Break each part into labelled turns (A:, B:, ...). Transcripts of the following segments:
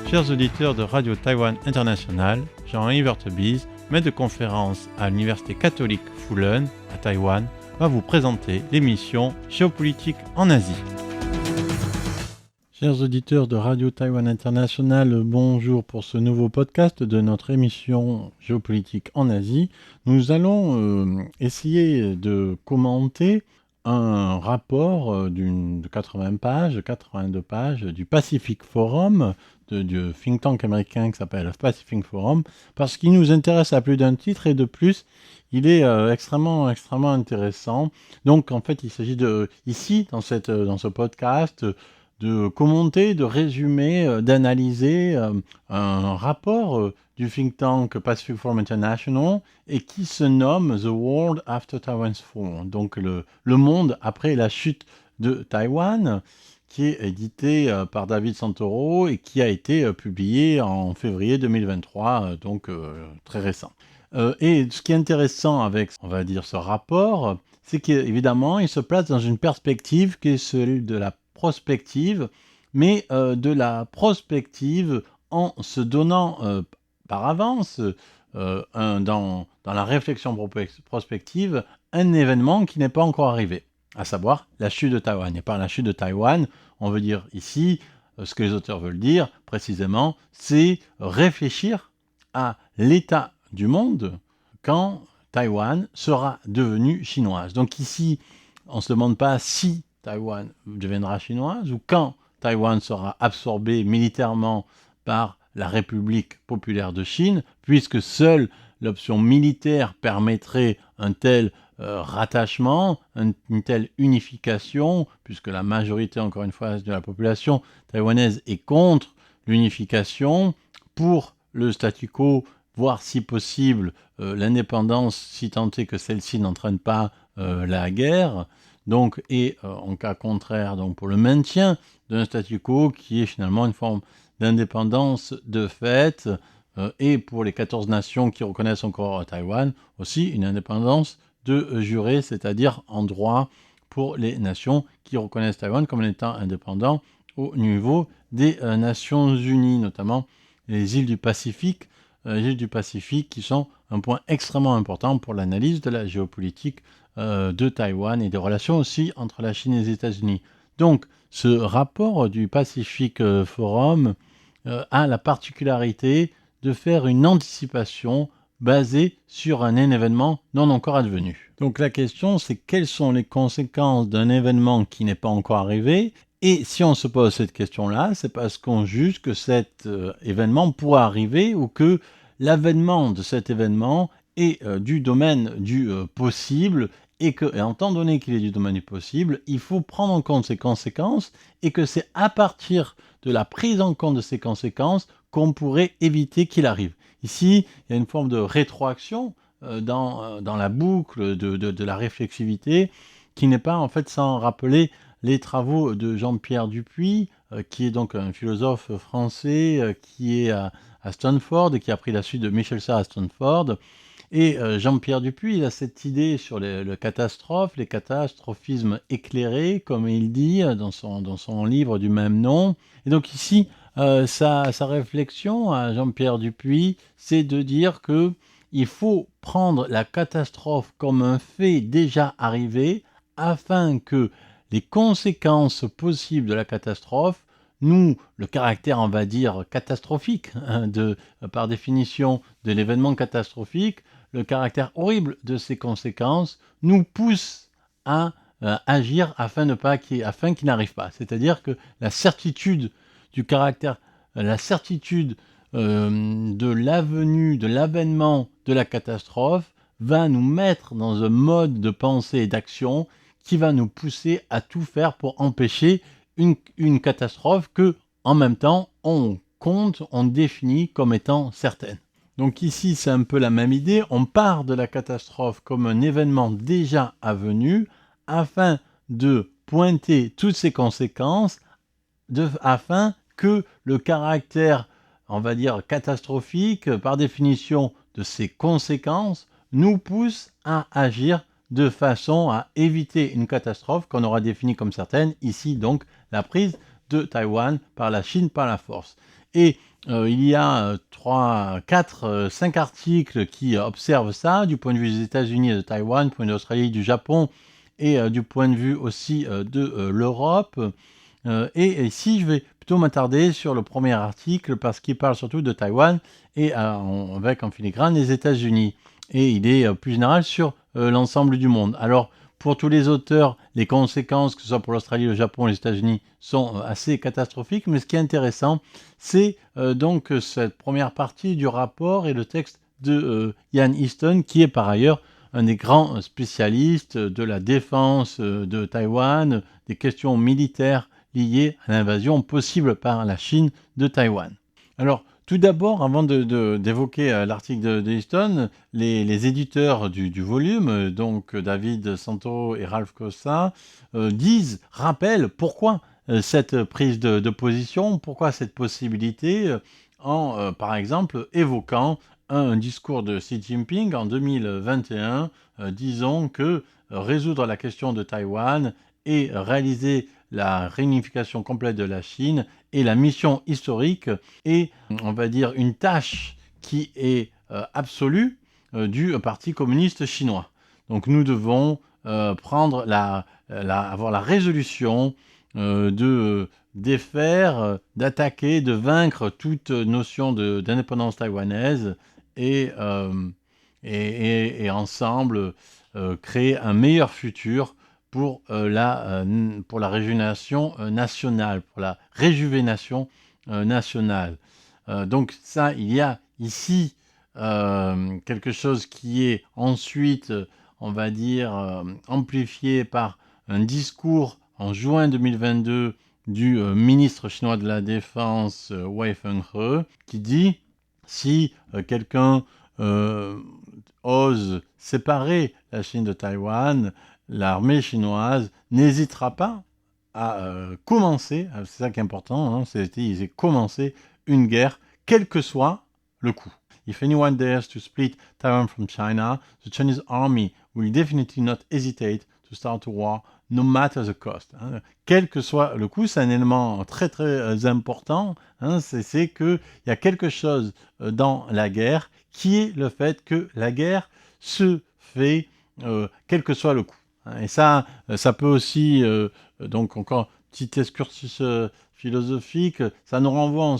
A: Chers auditeurs de Radio Taïwan International, Jean-Yves Heurtebise, maître de conférence à l'Université catholique Fulun à Taïwan, va vous présenter l'émission Géopolitique en Asie. Chers auditeurs de Radio Taïwan International, bonjour pour ce nouveau podcast de notre émission Géopolitique en Asie. Nous allons essayer de commenter un rapport de 82 pages du Pacific Forum, du think tank américain qui s'appelle Pacific Forum, parce qu'il nous intéresse à plus d'un titre et de plus, il est extrêmement intéressant. Donc en fait, il s'agit ici, dans ce podcast, de commenter, de résumer, d'analyser un rapport du think tank Pacific Forum International et qui se nomme The World After Taiwan's Fall, donc le monde après la chute de Taïwan, qui est édité par David Santoro et qui a été publié en février 2023, donc très récent. Et ce qui est intéressant avec, on va dire, ce rapport, c'est qu'évidemment, il se place dans une perspective qui est celle de la prospective, mais de la prospective en se donnant par avance, dans la réflexion prospective, un événement qui n'est pas encore arrivé, à savoir la chute de Taïwan. Et par la chute de Taïwan, on veut dire ici, ce que les auteurs veulent dire précisément, c'est réfléchir à l'état du monde quand Taïwan sera devenue chinoise. Donc ici, on ne se demande pas si Taïwan deviendra chinoise ou quand Taïwan sera absorbée militairement par la République populaire de Chine, puisque seule l'option militaire permettrait un tel rattachement, une telle unification, puisque la majorité, encore une fois, de la population taïwanaise est contre l'unification, pour le statu quo, voire si possible l'indépendance, si tant est que celle-ci n'entraîne pas la guerre, donc, et en cas contraire, donc pour le maintien d'un statu quo qui est finalement une forme d'indépendance de fait, et pour les 14 nations qui reconnaissent encore Taïwan, aussi une indépendance de jure, c'est-à-dire en droit pour les nations qui reconnaissent Taïwan comme étant indépendant au niveau des Nations Unies, notamment les îles du Pacifique, qui sont un point extrêmement important pour l'analyse de la géopolitique de Taïwan et des relations aussi entre la Chine et les États-Unis. Donc, ce rapport du Pacific Forum a la particularité de faire une anticipation basée sur un événement non encore advenu. Donc la question, c'est quelles sont les conséquences d'un événement qui n'est pas encore arrivé? Et si on se pose cette question-là, c'est parce qu'on juge que cet événement pourra arriver ou que l'avènement de cet événement est du domaine du possible et étant donné qu'il est du domaine du possible, il faut prendre en compte ses conséquences et que c'est à partir de la prise en compte de ces conséquences qu'on pourrait éviter qu'il arrive. Ici, il y a une forme de rétroaction dans la boucle de la réflexivité qui n'est pas en fait sans rappeler les travaux de Jean-Pierre Dupuy, qui est donc un philosophe français qui est à Stanford et qui a pris la suite de Michel Serres à Stanford. Et Jean-Pierre Dupuy, il a cette idée sur les catastrophes, les catastrophismes éclairés, comme il dit dans son livre du même nom. Et donc ici, sa réflexion à Jean-Pierre Dupuy, c'est de dire qu'il faut prendre la catastrophe comme un fait déjà arrivé afin que les conséquences possibles de la catastrophe, le caractère, on va dire, catastrophique, par définition de l'événement catastrophique, le caractère horrible de ces conséquences nous pousse à agir afin qu'il n'arrive pas. C'est-à-dire que la certitude du caractère, la certitude de l'avènement de la catastrophe va nous mettre dans un mode de pensée et d'action qui va nous pousser à tout faire pour empêcher une catastrophe que, en même temps, on définit comme étant certaine. Donc ici, c'est un peu la même idée. On part de la catastrophe comme un événement déjà avenu afin de pointer toutes ses conséquences, afin que le caractère, on va dire, catastrophique, par définition de ses conséquences, nous pousse à agir de façon à éviter une catastrophe qu'on aura définie comme certaine, ici donc la prise de Taïwan par la Chine par la force. Et il y a 3, 4, 5 articles qui observent ça, du point de vue des États-Unis et de Taïwan, du point de vue d'Australie, du Japon, et du point de vue aussi de l'Europe. Et ici, je vais plutôt m'attarder sur le premier article parce qu'il parle surtout de Taïwan et avec en filigrane les États-Unis. Et il est plus général sur l'ensemble du monde. Alors, pour tous les auteurs, les conséquences, que ce soit pour l'Australie, le Japon et les États-Unis, sont assez catastrophiques. Mais ce qui est intéressant, c'est donc cette première partie du rapport et le texte de Ian Easton, qui est par ailleurs un des grands spécialistes de la défense de Taïwan, des questions militaires liées à l'invasion possible par la Chine de Taïwan. Alors, tout d'abord, avant d'évoquer l'article de Easton, les éditeurs du volume, donc David Santoro et Ralph Costa, rappellent pourquoi cette prise de position, pourquoi cette possibilité, par exemple, évoquant un discours de Xi Jinping en 2021, disons que résoudre la question de Taïwan et réaliser la réunification complète de la Chine est la mission historique et, on va dire, une tâche qui est absolue du Parti communiste chinois. Donc nous devons avoir la résolution de défaire, d'attaquer, de vaincre toute notion d'indépendance taïwanaise et ensemble créer un meilleur futur pour la régénération nationale, pour la réjuvénation nationale. Donc ça, il y a ici quelque chose qui est ensuite, on va dire, amplifié par un discours en juin 2022 du ministre chinois de la Défense, Wei Fenghe, qui dit « Si quelqu'un ose séparer la Chine de Taïwan, l'armée chinoise n'hésitera pas à commencer, c'est ça qui est important, hein, c'est commencer une guerre, quel que soit le coût. If anyone dares to split Taiwan from China, the Chinese army will definitely not hesitate to start a war, no matter the cost. Hein. Quel que soit le coût, c'est un élément très très important, hein, c'est qu'il y a quelque chose dans la guerre qui est le fait que la guerre se fait quel que soit le coût. Et ça peut aussi, donc encore petit excursus philosophique, ça nous renvoie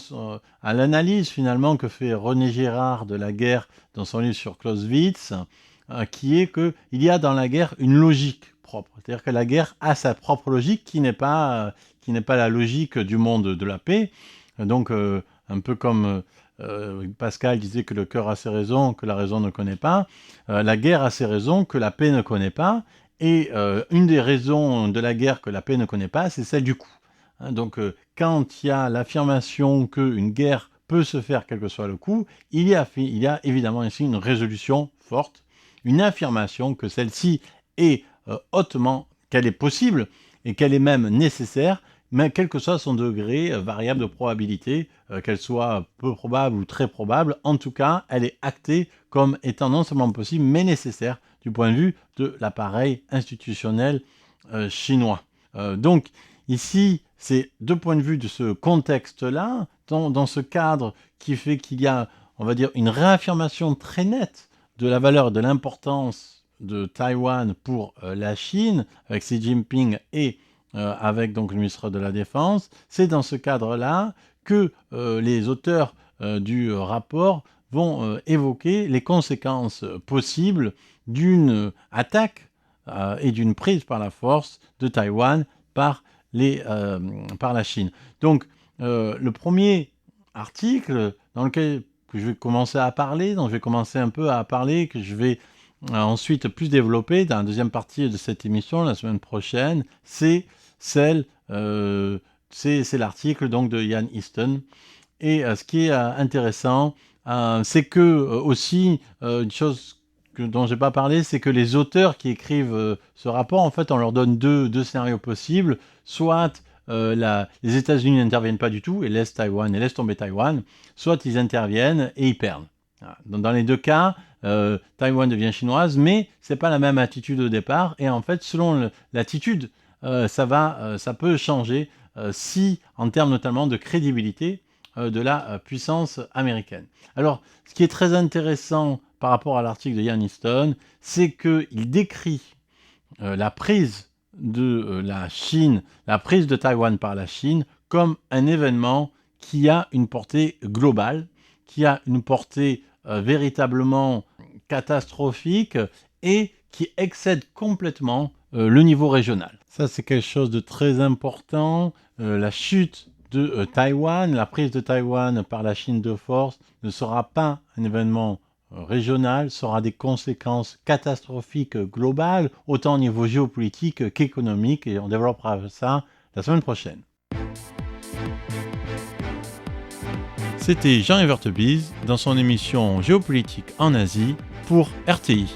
A: à l'analyse finalement que fait René Girard de la guerre dans son livre sur Clausewitz, qui est qu'il y a dans la guerre une logique propre. C'est-à-dire que la guerre a sa propre logique qui n'est pas la logique du monde de la paix. Donc un peu comme Pascal disait que le cœur a ses raisons, que la raison ne connaît pas, la guerre a ses raisons que la paix ne connaît pas. Et une des raisons de la guerre que la paix ne connaît pas, c'est celle du coût. Hein, donc quand il y a l'affirmation qu'une guerre peut se faire quel que soit le coût, il y a évidemment ici une résolution forte, une affirmation que celle-ci est qu'elle est possible et qu'elle est même nécessaire, mais quel que soit son degré variable de probabilité, qu'elle soit peu probable ou très probable, en tout cas, elle est actée comme étant non seulement possible, mais nécessaire du point de vue de l'appareil institutionnel chinois. Donc, ici, c'est deux points de vue de ce contexte-là, dans ce cadre qui fait qu'il y a, on va dire, une réaffirmation très nette de la valeur et de l'importance de Taïwan pour la Chine, avec Xi Jinping et avec donc le ministre de la Défense. C'est dans ce cadre-là que les auteurs du rapport vont évoquer les conséquences possibles d'une attaque et d'une prise par la force de Taïwan par la Chine. Donc, le premier article dans lequel je vais commencer à parler, dont je vais commencer un peu à parler, que je vais ensuite plus développer dans la deuxième partie de cette émission la semaine prochaine, c'est l'article donc de Ian Easton. Et ce qui est intéressant, c'est que aussi une chose dont je n'ai pas parlé, c'est que les auteurs qui écrivent ce rapport, en fait, on leur donne deux scénarios possibles. Soit les États-Unis n'interviennent pas du tout et laissent tomber Taïwan, soit ils interviennent et ils perdent. Voilà. Dans les deux cas, Taïwan devient chinoise, mais c'est pas la même attitude au départ. Et en fait, selon l'attitude, ça peut changer si, en termes notamment de crédibilité, de la puissance américaine. Alors, ce qui est très intéressant par rapport à l'article de Ian Easton, c'est qu'il décrit la prise de la Chine, la prise de Taïwan par la Chine, comme un événement qui a une portée globale, qui a une portée véritablement catastrophique et qui excède complètement le niveau régional. Ça, c'est quelque chose de très important. La chute de Taïwan, la prise de Taïwan par la Chine de force ne sera pas un événement régional, sera des conséquences catastrophiques globales, autant au niveau géopolitique qu'économique, et on développera ça la semaine prochaine. C'était Jean-Yves Heurtebise dans son émission Géopolitique en Asie pour RTI.